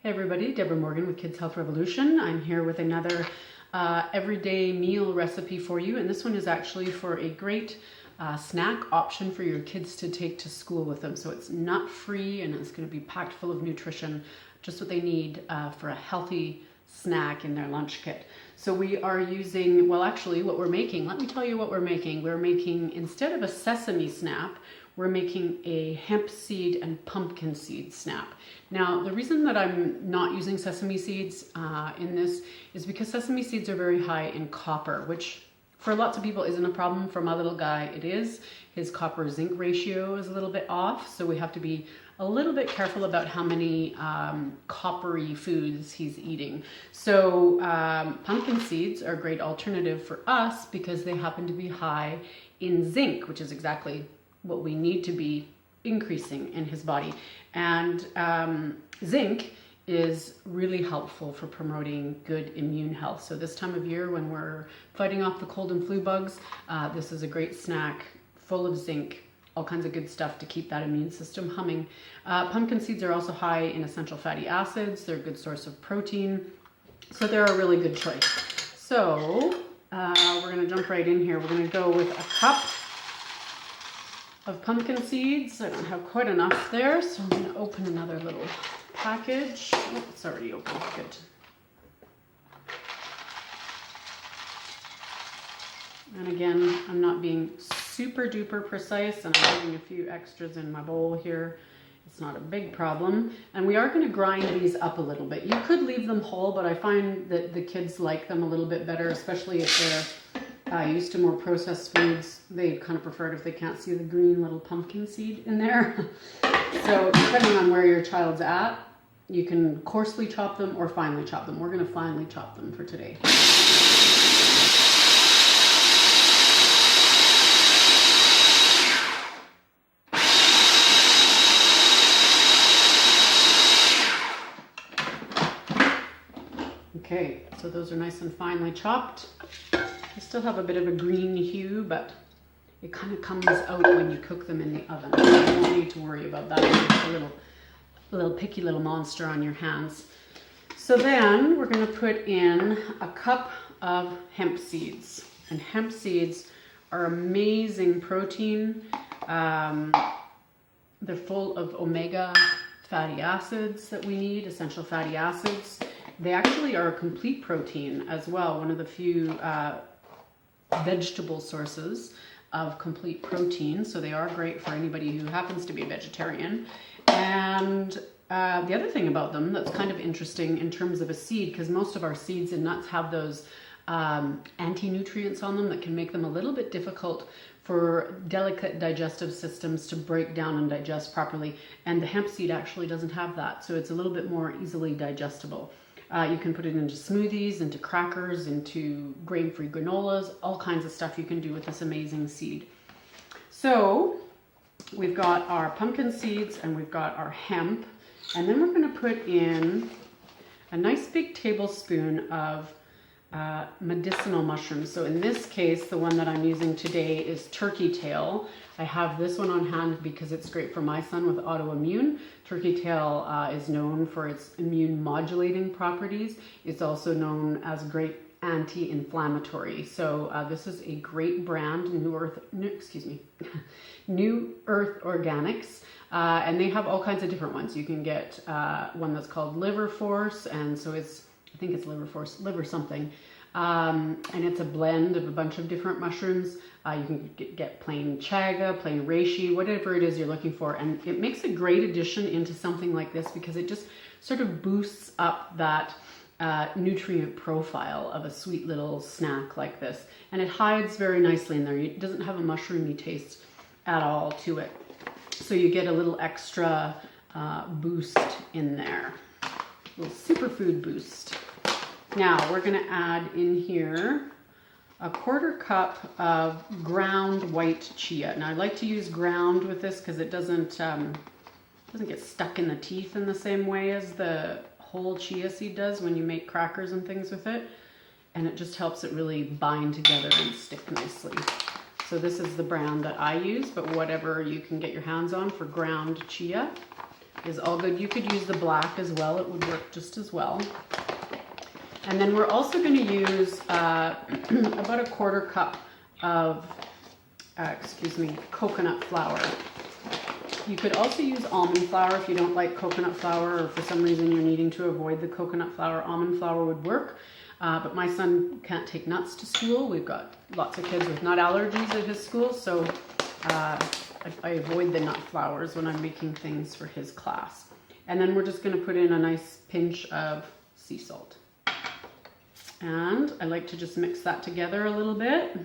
Hey everybody, Deborah Morgan with Kids Health Revolution. I'm here with another everyday meal recipe for you, and this one is actually for a great snack option for your kids to take to school with them. So it's nut-free and it's going to be packed full of nutrition, just what they need for a healthy snack in their lunch kit. So we are using, well actually what we're making, let me tell you what we're making. We're making, instead of a sesame snap, we're making a hemp seed and pumpkin seed snap. Now, the reason that I'm not using sesame seeds in this is because sesame seeds are very high in copper, which for lots of people isn't a problem. For my little guy, it is. His copper zinc ratio is a little bit off, so we have to be a little bit careful about how many coppery foods he's eating. So pumpkin seeds are a great alternative for us because they happen to be high in zinc, which is exactly what we need to be increasing in his body. And zinc is really helpful for promoting good immune health. So this time of year when we're fighting off the cold and flu bugs, this is a great snack full of zinc, all kinds of good stuff to keep that immune system humming. Pumpkin seeds are also high in essential fatty acids. They're a good source of protein. So they're a really good choice. So we're gonna jump right in here. We're gonna go with a cup of pumpkin seeds. I don't have quite enough there, so I'm going to open another little package. Oh, it's already open. Good. And again, I'm not being super duper precise, and I'm having a few extras in my bowl here. It's not a big problem. And we are going to grind these up a little bit. You could leave them whole, but I find that the kids like them a little bit better, especially if they're used to more processed foods. They kind of prefer it if they can't see the green little pumpkin seed in there. So depending on where your child's at, you can coarsely chop them or finely chop them. We're going to finely chop them for today. Okay, so those are nice and finely chopped. They still have a bit of a green hue, but it kind of comes out when you cook them in the oven. So you don't need to worry about that. It's a little picky little monster on your hands. So then we're going to put in a cup of hemp seeds. And hemp seeds are amazing protein. They're full of omega fatty acids that we need, essential fatty acids. They actually are a complete protein as well, one of the few vegetable sources of complete protein, so they are great for anybody who happens to be a vegetarian. And the other thing about them that's kind of interesting in terms of a seed, because most of our seeds and nuts have those anti-nutrients on them that can make them a little bit difficult for delicate digestive systems to break down and digest properly, and the hemp seed actually doesn't have that, so it's a little bit more easily digestible. You can put it into smoothies, into crackers, into grain-free granolas, all kinds of stuff you can do with this amazing seed. So we've got our pumpkin seeds and we've got our hemp, and then we're going to put in a nice big tablespoon of medicinal mushrooms. So in this case, the one that I'm using today is turkey tail. I have this one on hand because it's great for my son with autoimmune. Turkey tail is known for its immune modulating properties. It's also known as a great anti-inflammatory. So this is a great brand, New Earth Organics. And they have all kinds of different ones. You can get one that's called Liver Force, and so I think it's Liver Force, liver something. And it's a blend of a bunch of different mushrooms. You can get plain chaga, plain reishi, whatever it is you're looking for. And it makes a great addition into something like this because it just sort of boosts up that nutrient profile of a sweet little snack like this. And it hides very nicely in there. It doesn't have a mushroomy taste at all to it. So you get a little extra boost in there, a little superfood boost. Now we're going to add in here a 1/4 cup of ground white chia. Now I like to use ground with this because it doesn't get stuck in the teeth in the same way as the whole chia seed does when you make crackers and things with it. And it just helps it really bind together and stick nicely. So this is the brand that I use, but whatever you can get your hands on for ground chia. is all good. You could use the black as well. It would work just as well. And then we're also going to use about a 1/4 cup of, coconut flour. You could also use almond flour if you don't like coconut flour, or for some reason you're needing to avoid the coconut flour. Almond flour would work, but my son can't take nuts to school. We've got lots of kids with nut allergies at his school, so I avoid the nut flours when I'm making things for his class. And then we're just going to put in a nice pinch of sea salt. And I like to just mix that together a little bit.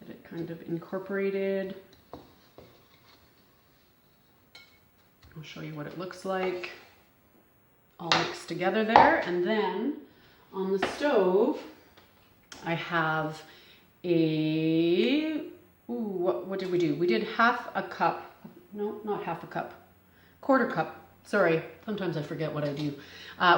Get it kind of incorporated. I'll show you what it looks like. All mixed together there. And then on the stove, I have what did we do? We did 1/2 cup. No, not 1/2 cup. 1/4 cup. Sorry, sometimes I forget what I do.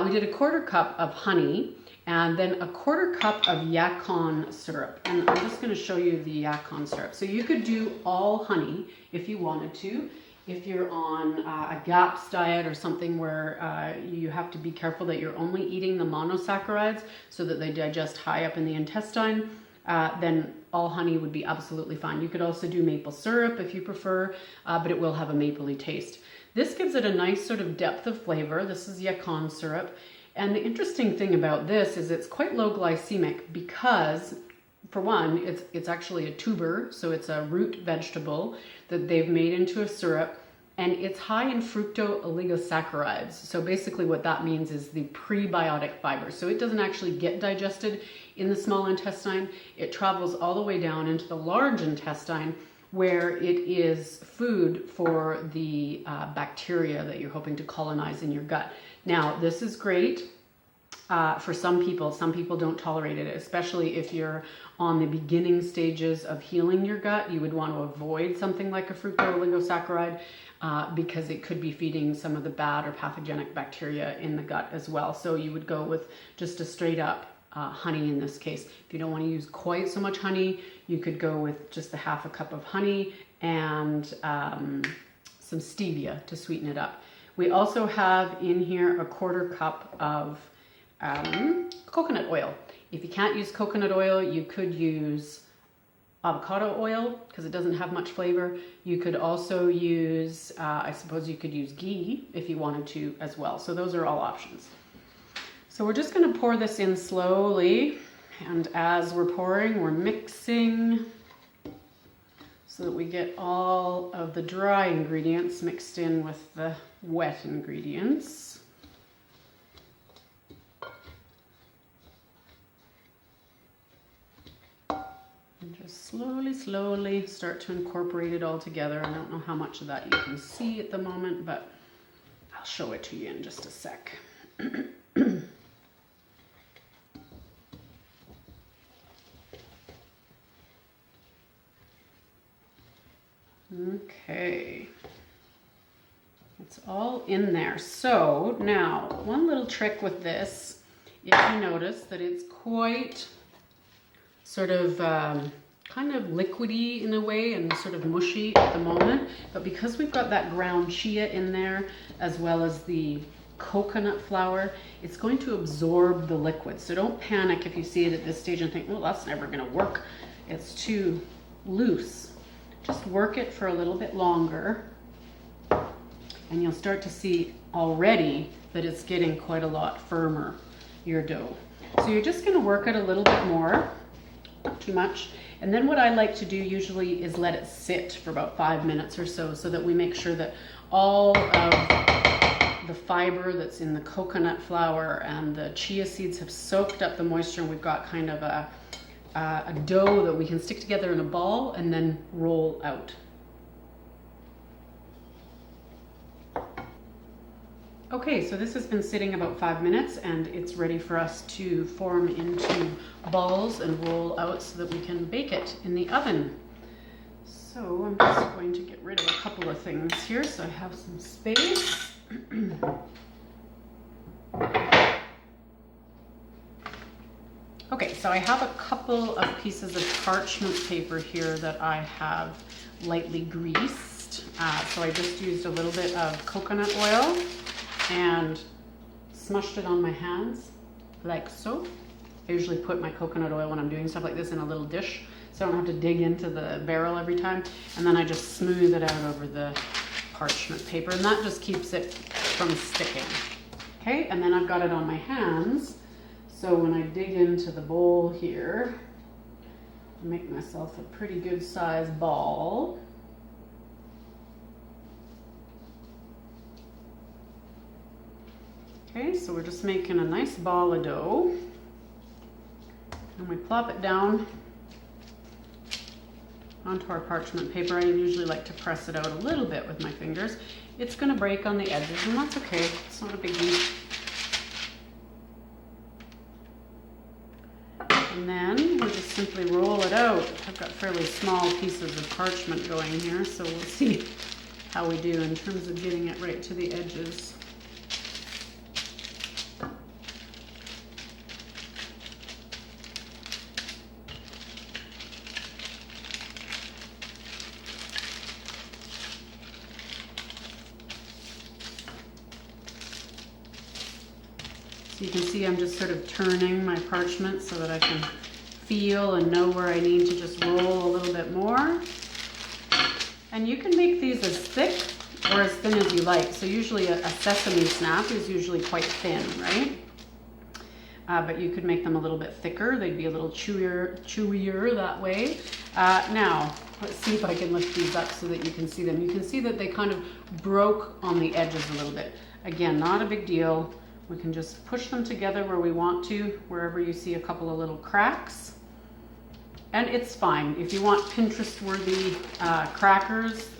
We did a 1/4 cup of honey and then a 1/4 cup of yacon syrup. And I'm just going to show you the yacon syrup. So you could do all honey if you wanted to. If you're on a GAPS diet or something where you have to be careful that you're only eating the monosaccharides so that they digest high up in the intestine, then all honey would be absolutely fine. You could also do maple syrup if you prefer, but it will have a mapley taste. This gives it a nice sort of depth of flavor. This is yacon syrup. And the interesting thing about this is it's quite low glycemic because, for one, it's actually a tuber, so it's a root vegetable that they've made into a syrup, and it's high in fructooligosaccharides. So basically what that means is the prebiotic fiber. So it doesn't actually get digested in the small intestine. It travels all the way down into the large intestine, where it is food for the bacteria that you're hoping to colonize in your gut. Now, this is great for some people. Some people don't tolerate it, especially if you're on the beginning stages of healing your gut. You would want to avoid something like a fructooligosaccharide because it could be feeding some of the bad or pathogenic bacteria in the gut as well. So you would go with just a straight up honey in this case. If you don't want to use quite so much honey, you could go with just a 1/2 cup of honey and some stevia to sweeten it up. We also have in here a 1/4 cup of coconut oil. If you can't use coconut oil, you could use avocado oil because it doesn't have much flavor. You could also use, I suppose you could use ghee if you wanted to as well. So those are all options. So we're just going to pour this in slowly, and as we're pouring, we're mixing so that we get all of the dry ingredients mixed in with the wet ingredients. And just slowly start to incorporate it all together. I don't know how much of that you can see at the moment, but I'll show it to you in just a sec. Okay, it's all in there. So now, one little trick with this, if you notice that it's quite sort of kind of liquidy in a way and sort of mushy at the moment, but because we've got that ground chia in there as well as the coconut flour, it's going to absorb the liquid. So don't panic if you see it at this stage and think, well, that's never going to work. It's too loose. Just work it for a little bit longer and you'll start to see already that it's getting quite a lot firmer, your dough. So you're just going to work it a little bit more, not too much. And then what I like to do usually is let it sit for about 5 minutes or so, so that we make sure that all of the fiber that's in the coconut flour and the chia seeds have soaked up the moisture, and we've got kind of a dough that we can stick together in a ball and then roll out. Okay, so this has been sitting about 5 minutes and it's ready for us to form into balls and roll out so that we can bake it in the oven. So I'm just going to get rid of a couple of things here so I have some space. Okay, so I have a couple of pieces of parchment paper here that I have lightly greased. So I just used a little bit of coconut oil and smushed it on my hands like so. I usually put my coconut oil when I'm doing stuff like this in a little dish so I don't have to dig into the barrel every time. And then I just smooth it out over the parchment paper, and that just keeps it from sticking. Okay, and then I've got it on my hands. So when I dig into the bowl here, I make myself a pretty good sized ball. Okay, so we're just making a nice ball of dough. And we plop it down onto our parchment paper. I usually like to press it out a little bit with my fingers. It's going to break on the edges, and that's okay. It's not a big deal. And then we'll just simply roll it out. I've got fairly small pieces of parchment going here, so we'll see how we do in terms of getting it right to the edges. So you can see I'm just sort of turning my parchment so that I can feel and know where I need to just roll a little bit more. And you can make these as thick or as thin as you like. So usually a sesame snap is usually quite thin, right? But you could make them a little bit thicker. They'd be a little chewier that way. Now, let's see if I can lift these up so that you can see them. You can see that they kind of broke on the edges a little bit. Again, not a big deal. We can just push them together where we want to, wherever you see a couple of little cracks. And it's fine. If you want Pinterest-worthy crackers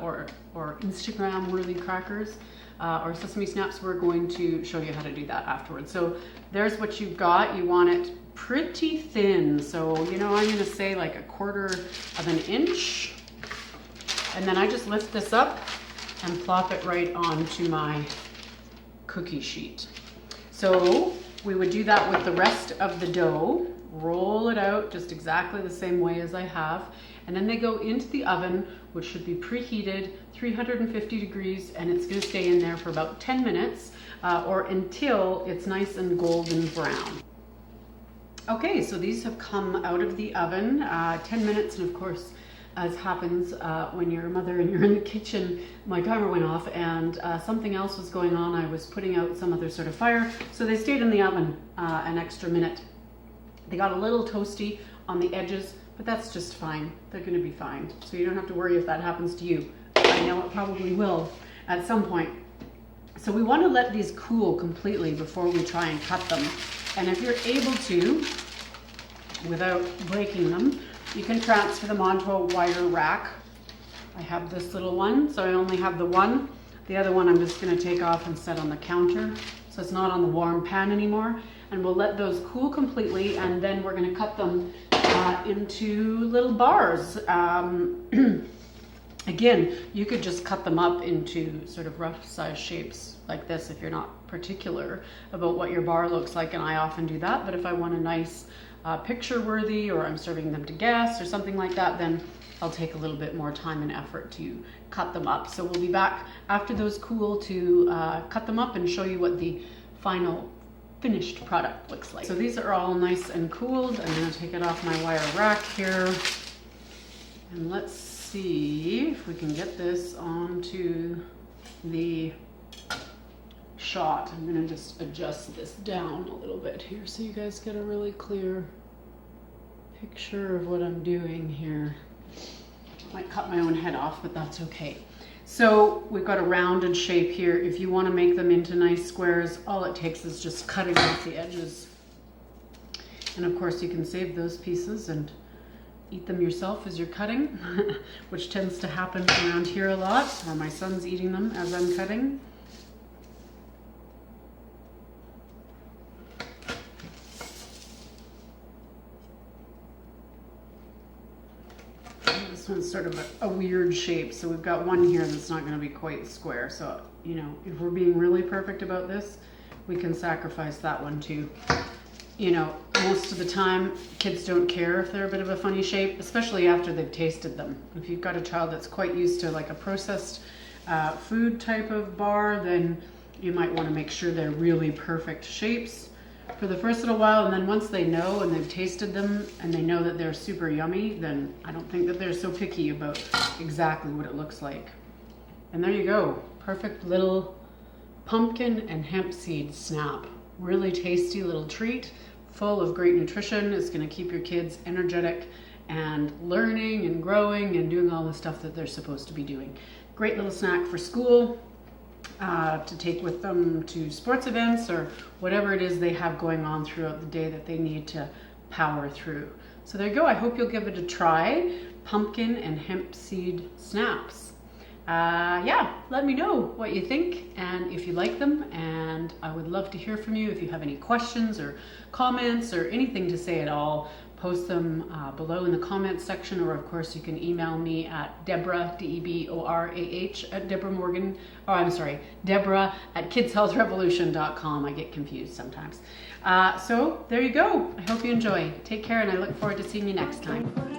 or Instagram-worthy crackers or sesame snaps, we're going to show you how to do that afterwards. So there's what you've got. You want it pretty thin. So, you know, I'm gonna say like 1/4 of an inch. And then I just lift this up and plop it right onto my cookie sheet. So we would do that with the rest of the dough. Roll it out just exactly the same way as I have. And then they go into the oven, which should be preheated, 350 degrees, and it's gonna stay in there for about 10 minutes or until it's nice and golden brown. Okay, so these have come out of the oven, 10 minutes, and of course, as happens when you're a mother and you're in the kitchen, my timer went off and something else was going on. I was putting out some other sort of fire, so they stayed in the oven an extra minute. They got a little toasty on the edges, but that's just fine. They're gonna be fine. So you don't have to worry if that happens to you. I know it probably will at some point. So we wanna let these cool completely before we try and cut them. And if you're able to, without breaking them, you can transfer them onto a wider rack. I have this little one, so I only have the one. The other one I'm just gonna take off and set on the counter, so it's not on the warm pan anymore. And we'll let those cool completely, and then we're gonna cut them into little bars. Again, you could just cut them up into sort of rough size shapes like this if you're not particular about what your bar looks like, and I often do that. But if I want a nice picture worthy, or I'm serving them to guests or something like that, then I'll take a little bit more time and effort to cut them up. So we'll be back after those cool to cut them up and show you what the final finished product looks like. So these are all nice and cooled. I'm gonna take it off my wire rack here, and let's see if we can get this onto the shot. I'm gonna just adjust this down a little bit here so you guys get a really clear picture of what I'm doing here. Might cut my own head off, but that's okay. So we've got a rounded shape here. If you want to make them into nice squares, all it takes is just cutting off the edges. And of course you can save those pieces and eat them yourself as you're cutting, which tends to happen around here a lot, or my son's eating them as I'm cutting. This one's sort of a weird shape, so we've got one here that's not going to be quite square. So, you know, if we're being really perfect about this, we can sacrifice that one too. you know, most of the time kids don't care if they're a bit of a funny shape, especially after they've tasted them. If you've got a child that's quite used to like a processed food type of bar, then you might want to make sure they're really perfect shapes for the first little while, and then once they know and they've tasted them and they know that they're super yummy, then I don't think that they're so picky about exactly what it looks like. And there you go, perfect little pumpkin and hemp seed snap. Really tasty little treat, full of great nutrition. It's going to keep your kids energetic and learning and growing and doing all the stuff that they're supposed to be doing. Great little snack for school, to take with them to sports events or whatever it is they have going on throughout the day that they need to power through. So there you go. I hope you'll give it a try. Pumpkin and hemp seed snaps. Yeah, let me know what you think and if you like them, and I would love to hear from you. If you have any questions or comments or anything to say at all, post them below in the comments section, or of course you can email me at Deborah, D-E-B-O-R-A-H, at Deborah Morgan, oh I'm sorry, Deborah at kidshealthrevolution.com. I get confused sometimes. So there you go. I hope you enjoy. Take care, and I look forward to seeing you next time.